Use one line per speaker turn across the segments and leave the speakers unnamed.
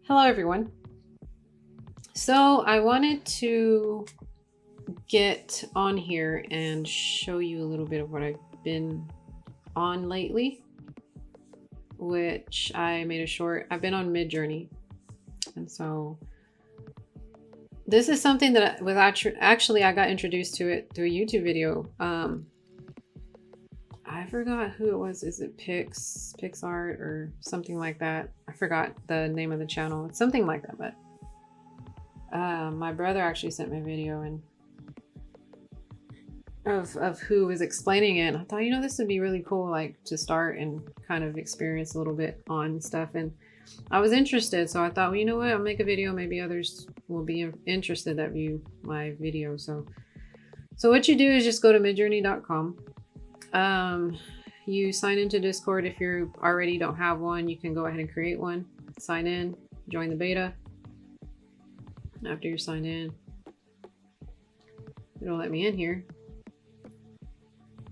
Hello everyone. So I wanted to get on here and show you a little bit of what I've been on lately, which I made a short. I've been on Midjourney, and so this is something that actually I got introduced to it through a YouTube video. I forgot who it was. Is it PixArt or something like that? I forgot the name of the channel. It's something like that, but my brother actually sent me a video and of who was explaining it. And I thought, this would be really cool, like to start and kind of experience a little bit on stuff. And I was interested, so I thought, well, you know what? I'll make a video. Maybe others will be interested that view my video. So what you do is just go to midjourney.com. You sign into Discord. If you already don't have one, you can go ahead and create one. Sign in, join the beta. After you sign in, it'll let me in here.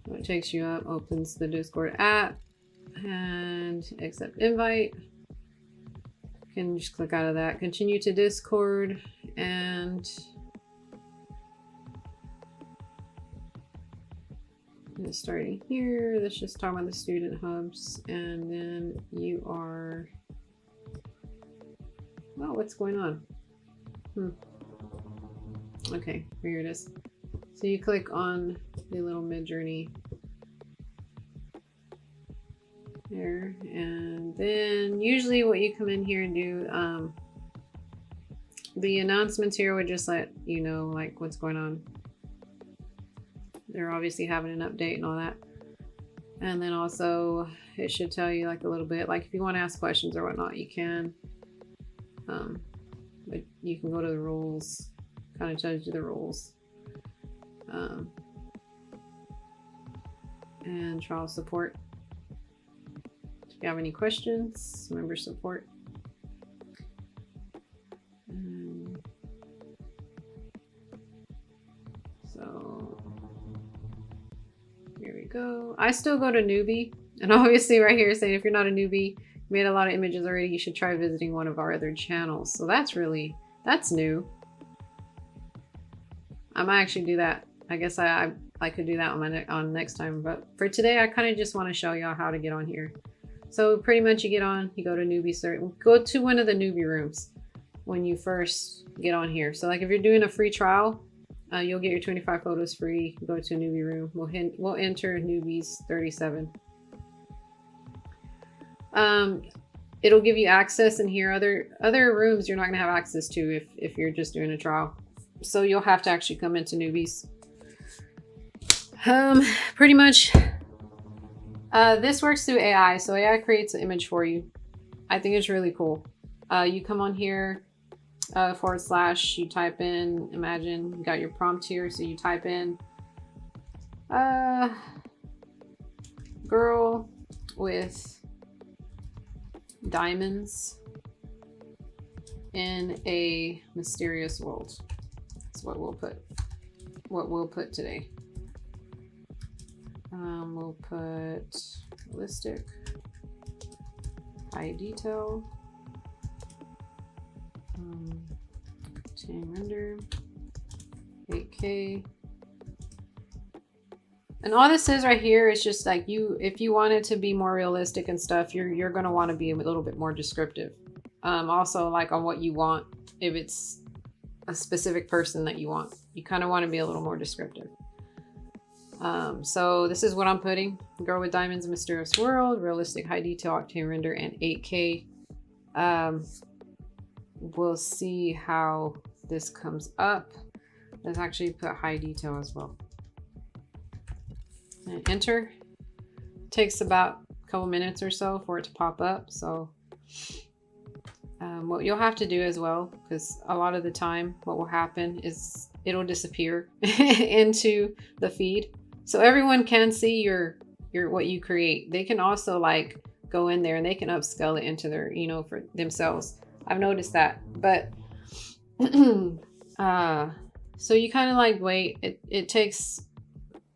So it takes you up, opens the Discord app, and accept invite. You can just click out of that, continue to Discord, and starting here, let's just talk about the student hubs, and then you are, oh, what's going on? Okay, here it is. So you click on the little Midjourney there, and then usually what you come in here and do, the announcements here would just let you know like what's going on. They're obviously having an update and all that. And then also it should tell you like a little bit, like if you want to ask questions or whatnot, you can. But you can go to the rules, kind of tells you the rules. And trial support. If you have any questions, member support. So here we go. I still go to newbie, and obviously right here saying if you're not a newbie, you made a lot of images already, you should try visiting one of our other channels. So that's new. I might actually do that. I guess I could do that on next time, but for today I kind of just want to show y'all how to get on here. So pretty much you get on, you go to newbie search, go to one of the newbie rooms when you first get on here. So like if you're doing a free trial, you'll get your 25 photos free. Go to a newbie room. We'll enter newbies 37. It'll give you access in here. Other rooms you're not gonna have access to if you're just doing a trial. So you'll have to actually come into newbies. Pretty much, this works through AI. So AI creates an image for you. I think it's really cool. You come on here, / you type in, imagine you got your prompt here. So you type in, girl with diamonds in a mysterious world. That's what we'll put today. We'll put realistic, high detail, obtain render, 8K. And all this is right here is just like if you want it to be more realistic and stuff, you're going to want to be a little bit more descriptive. Also like on what you want, if it's a specific person that you want, you kind of want to be a little more descriptive. So this is what I'm putting: girl with diamonds, mysterious world, realistic, high detail, octane render, and 8K. We'll see how this comes up. Let's actually put high detail as well. And enter. Takes about a couple minutes or so for it to pop up. So what you'll have to do as well, because a lot of the time what will happen is it'll disappear into the feed. So everyone can see your what you create. They can also like go in there and they can upscale it into their, for themselves. I've noticed that. But so you kind of like wait. It takes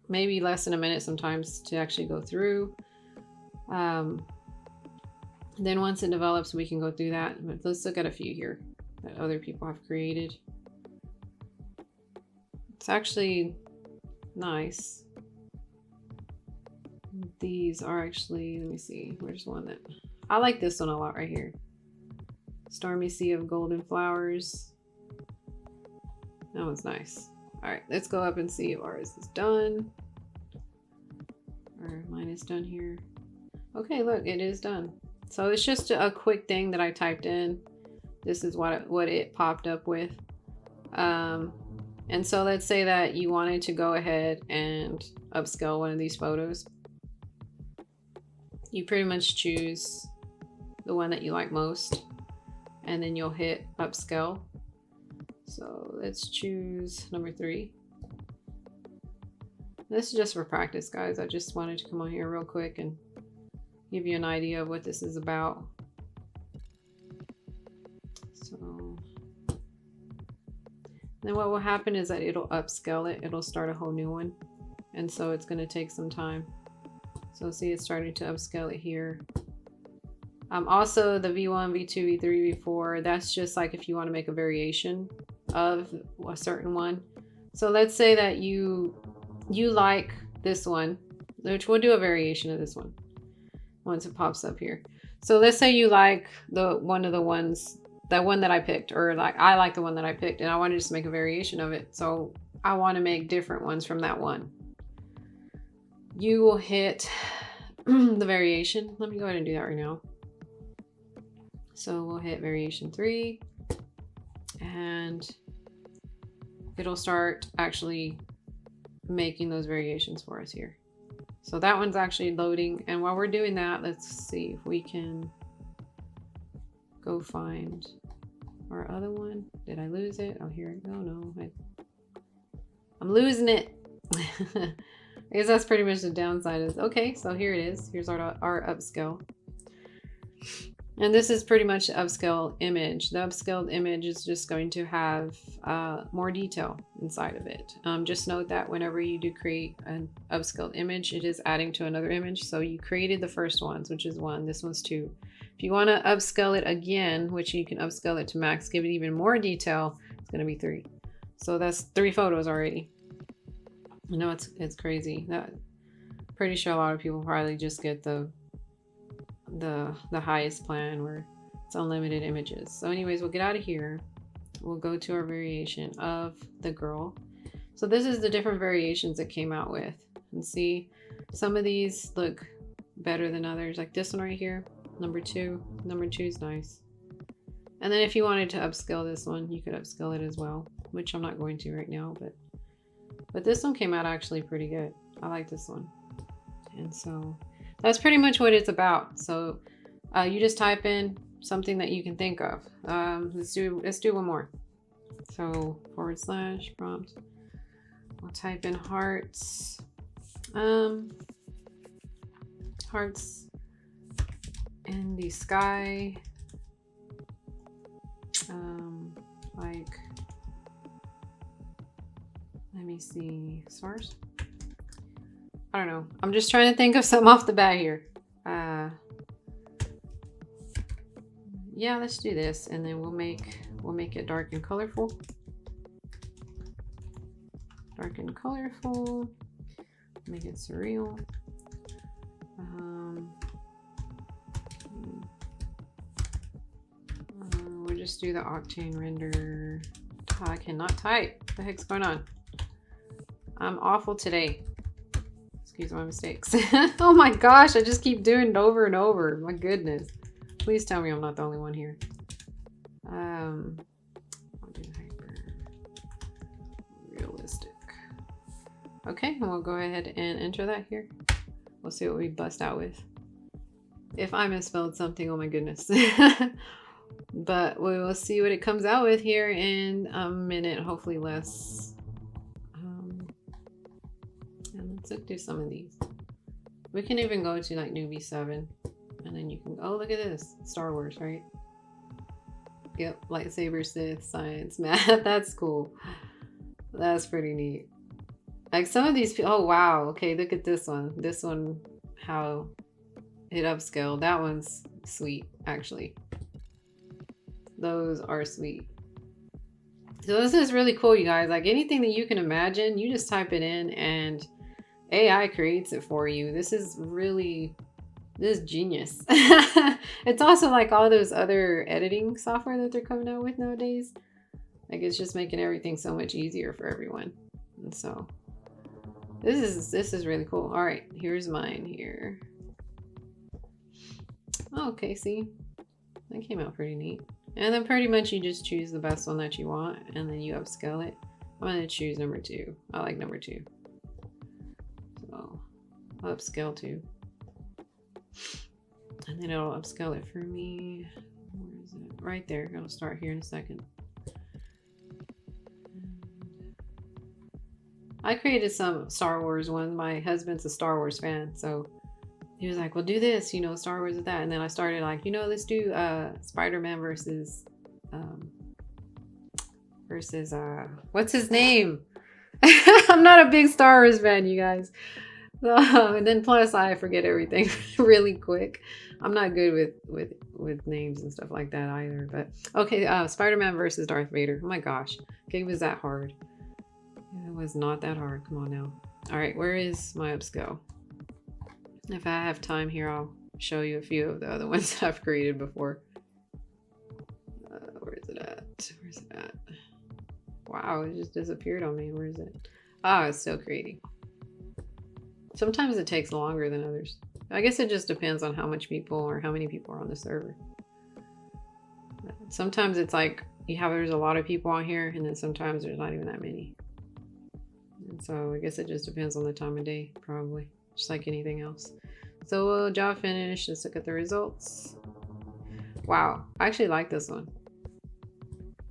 maybe less than a minute sometimes to actually go through. Then once it develops, we can go through that. But let's look at a few here that other people have created. It's actually nice. These are actually, let me see, where's one that, I like this one a lot right here. Stormy Sea of Golden Flowers. That one's nice. All right, let's go up and see if ours is done. Or mine is done here. Okay, look, it is done. So it's just a quick thing that I typed in. This is what it popped up with. And so let's say that you wanted to go ahead and upscale one of these photos. You pretty much choose the one that you like most, and then you'll hit upscale. So let's choose number 3. This is just for practice, guys. I just wanted to come on here real quick and give you an idea of what this is about. So then what will happen is that it'll upscale it. It'll start a whole new one. And so it's going to take some time. So see, it's starting to upscale it here. Also the V1, V2, V3, V4, that's just like if you want to make a variation of a certain one. So let's say that you like this one, which we'll do a variation of this one once it pops up here. So let's say you like one of the ones, that one that I picked, or like I like the one that I picked and I want to just make a variation of it. So I want to make different ones from that one. You will hit the variation. Let me go ahead and do that right now. So we'll hit variation 3 and it'll start actually making those variations for us here. So that one's actually loading, and while we're doing that, let's see if we can go find our other one. Did I lose it? Oh, here. Oh no, I'm losing it. I guess that's pretty much the downside. Is okay, so here it is. Here's our upscale. And this is pretty much the upscale image. The upscaled image is just going to have more detail inside of it. Just note that whenever you do create an upscaled image, it is adding to another image. So you created the first ones, which is 1. This one's 2. If you want to upscale it again, which you can upscale it to max, give it even more detail, it's going to be 3. So that's 3 photos already. I know it's crazy. Pretty sure a lot of people probably just get the highest plan where it's unlimited images. So anyways, we'll get out of here. We'll go to our variation of the girl. So this is the different variations it came out with. And see, some of these look better than others. Like this one right here, number 2. Number 2 is nice. And then if you wanted to upscale this one, you could upscale it as well, which I'm not going to right now, but this one came out actually pretty good. I like this one. And so that's pretty much what it's about. So you just type in something that you can think of. Let's do one more. So / prompt. We'll type in hearts. Hearts in the sky. Like, let me see, stars. I don't know. I'm just trying to think of something off the bat here. Yeah, let's do this, and then we'll make it dark and colorful. Dark and colorful. Make it surreal. We'll just do the Octane render. I cannot type. What the heck's going on? I'm awful today. Excuse my mistakes. Oh my gosh, I just keep doing it over and over. My goodness. Please tell me I'm not the only one here. I'll do hyper realistic. Okay, and we'll go ahead and enter that here. We'll see what we bust out with. If I misspelled something, oh my goodness. But we will see what it comes out with here in a minute, hopefully less. And let's look through some of these. We can even go to like Newbie 7, and then you can, oh, look at this, Star Wars, right? Yep, lightsaber, Sith, science, math. That's cool. That's pretty neat. Like some of these people, oh wow, okay, look at this one. This one, how it upscaled. That one's sweet, actually. Those are sweet. So this is really cool, you guys. Like anything that you can imagine, you just type it in and AI creates it for you. This is genius. It's also like all those other editing software that they're coming out with nowadays. Like it's just making everything so much easier for everyone. And so this is really cool. All right, here's mine here. Okay, see, that came out pretty neat. And then pretty much you just choose the best one that you want and then you upscale it. I'm gonna choose number 2. I like number 2. So I'll upscale 2. And then it'll upscale it for me. Where is it? Right there. It'll start here in a second. I created some Star Wars ones. My husband's a Star Wars fan, so he was like, well, do this, you know, Star Wars is that. And then I started like, you know, let's do Spider-Man versus what's his name? I'm not a big Star Wars fan, you guys. And then plus I forget everything really quick. I'm not good with names and stuff like that either. But okay, Spider-Man versus Darth Vader. Oh my gosh. Okay, it was that hard. It was not that hard. Come on now. All right, where is my upscale? If I have time here, I'll show you a few of the other ones that I've created before. Where is it at? Where's it at? Wow, it just disappeared on me. Where is it? Oh, it's still creating. Sometimes it takes longer than others. I guess it just depends on how much people or how many people are on the server. Sometimes it's like there's a lot of people on here, and then sometimes there's not even that many. And so I guess it just depends on the time of day, probably, just like anything else. So job finished. Let's look at the results. Wow, I actually like this one.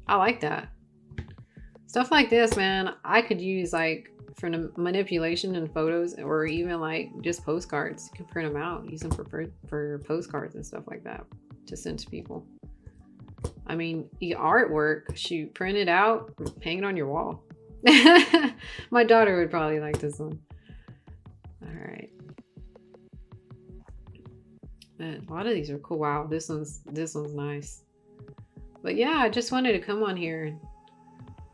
I like that. Stuff like this, man, I could use like for manipulation in photos, or even like just postcards. You can print them out, use them for postcards and stuff like that to send to people. I mean, the artwork, shoot, print it out, hang it on your wall. My daughter would probably like this one. All right. Man, a lot of these are cool. Wow, this one's nice. But yeah, I just wanted to come on here and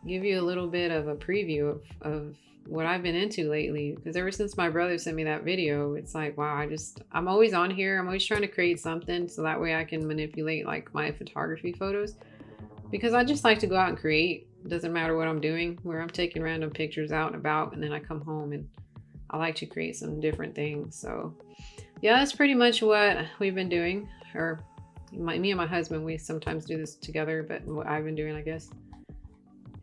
give you a little bit of a preview of what I've been into lately, because ever since my brother sent me that video, it's like, wow, I'm always on here. I'm always trying to create something so that way I can manipulate like my photography photos, because I just like to go out and create. It doesn't matter what I'm doing, where I'm taking random pictures out and about, and then I come home and I like to create some different things. So yeah, that's pretty much what we've been doing, or me and my husband, we sometimes do this together, but what I've been doing, I guess.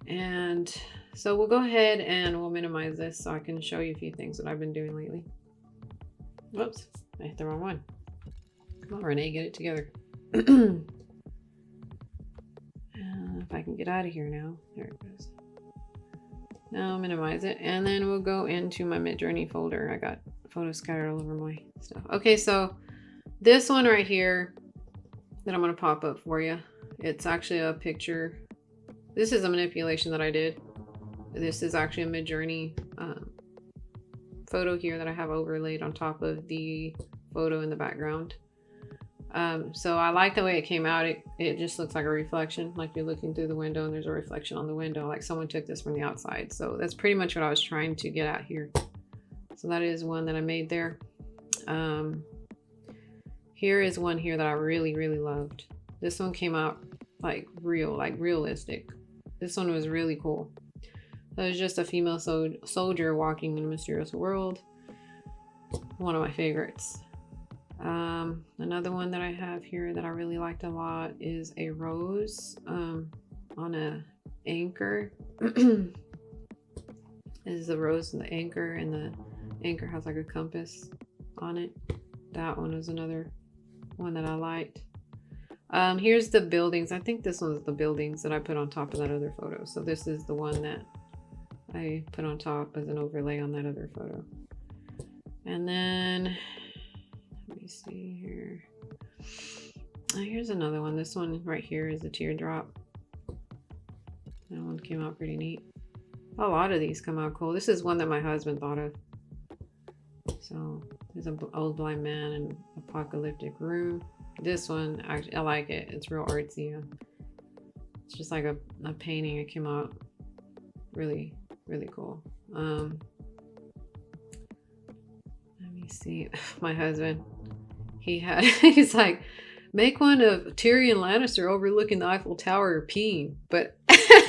And so we'll go ahead and we'll minimize this so I can show you a few things that I've been doing lately. Whoops, I hit the wrong one. Come on, Renee, get it together. If I can get out of here now. There it goes. Now I'll minimize it, and then we'll go into my Midjourney folder. I got photos scattered all over my stuff. Okay, so this one right here that I'm going to pop up for you, it's actually a picture. This is a manipulation that I did. This is actually a Midjourney photo here that I have overlaid on top of the photo in the background. So I like the way it came out. It just looks like a reflection, like you're looking through the window and there's a reflection on the window, like someone took this from the outside. So that's pretty much what I was trying to get at here. So that is one that I made there. Here is one here that I really, really loved. This one came out like realistic. This one was really cool. So it was just a female soldier walking in a mysterious world. One of my favorites. Another one that I have here that I really liked a lot is a rose on a anchor. This is the rose and the anchor, and the anchor has like a compass on it. That one was another one that I liked. Here's the buildings. I think this one's the buildings that I put on top of that other photo. So this is the one that I put on top as an overlay on that other photo. And then let me see here. Here's another one. This one right here is a teardrop. That one came out pretty neat. A lot of these come out cool. This is one that my husband thought of. So there's an old blind man in an apocalyptic room. This one, I like it. It's real artsy. It's just like a painting. It came out really, really cool. Let me see. My husband, he's like, make one of Tyrion Lannister overlooking the Eiffel Tower peeing, but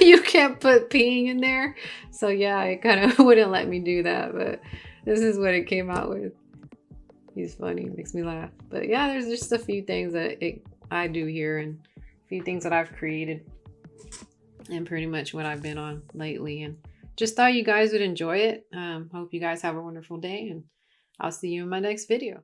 you can't put peeing in there. So yeah, it kind of wouldn't let me do that, but this is what it came out with. He's funny, makes me laugh. But yeah, there's just a few things that I do here, and a few things that I've created, and pretty much what I've been on lately. And just thought you guys would enjoy it. Hope you guys have a wonderful day, and I'll see you in my next video.